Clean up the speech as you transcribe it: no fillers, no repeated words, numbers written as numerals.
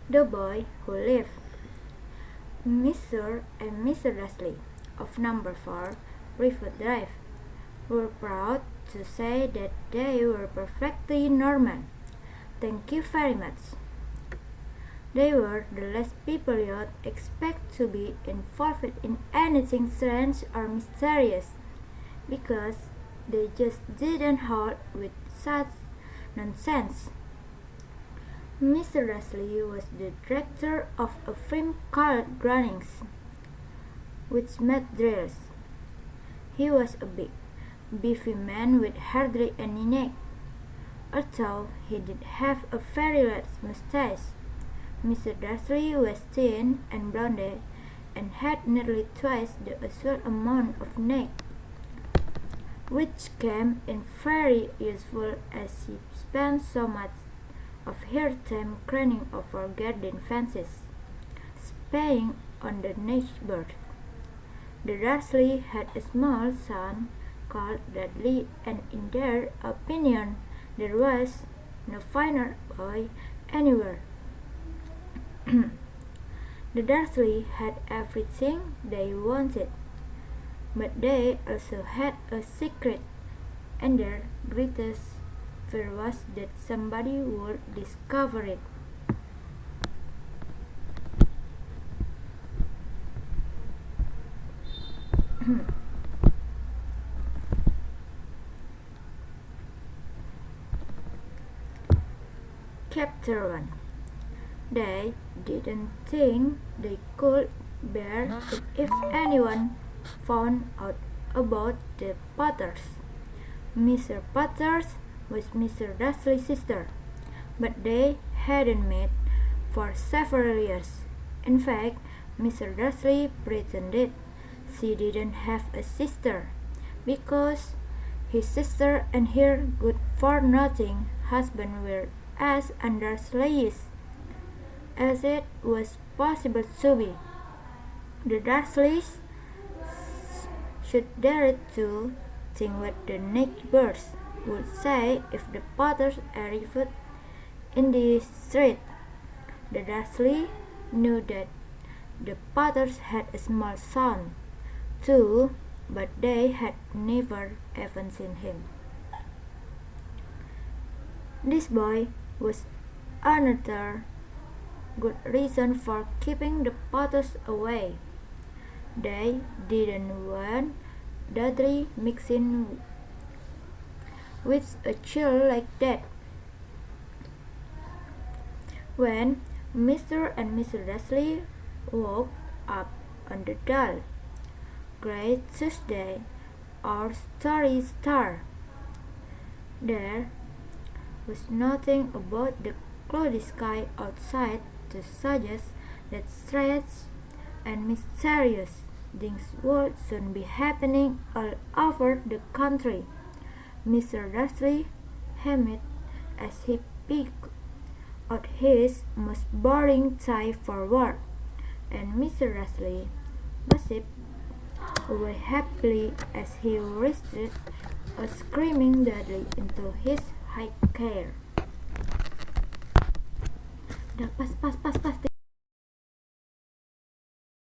The boy who lived. Mr. and Mrs. Leslie of number 4 River Drive were proud to say that they were perfectly normal. Thank you very much. They were the last people you'd expect to be involved in anything strange or mysterious, because they just didn't hold with such nonsense. Mr. Leslie was the director of a firm called Grunnings, which made drills. He was a big, beefy man with hardly any neck, although he did have a very large mustache. Mr. Darcy was thin and blonde and had nearly twice the usual amount of neck, which came in very useful as she spent so much of her time craning over garden fences, spying on the neighbors. The Dursley had a small son called Dudley, and in their opinion there was no finer boy anywhere. The Dursley had everything they wanted, but they also had a secret, and their greatest fear was that somebody would discover it. Chapter 1. They didn't think they could bear it if anyone found out about the Potters. Mr. Potters was Mr. Dursley's sister, but they hadn't met for several years. In fact, Mr. Dursley pretended she didn't have a sister because his sister and her good-for-nothing husband were as undursley's as it was possible to be. The Dursleys should dare to think what the neighbors would say if the Potters arrived in the street. The Dursley knew that the Potters had a small son, too, but they had never even seen him. This boy was another good reason for keeping the Potters away. They didn't want Dudley mixing with a child like that. When Mr. and Mrs. Dursley woke up on the dull, grey Tuesday, our story started. There was nothing about the cloudy sky outside to suggest that strange and mysterious things would soon be happening all over the country. Mr. Dursley hummed as he picked out his most boring tie for work, and Mr. Dursley gossiped away happily as he wrestled a screaming Dudley into his high chair. Pas.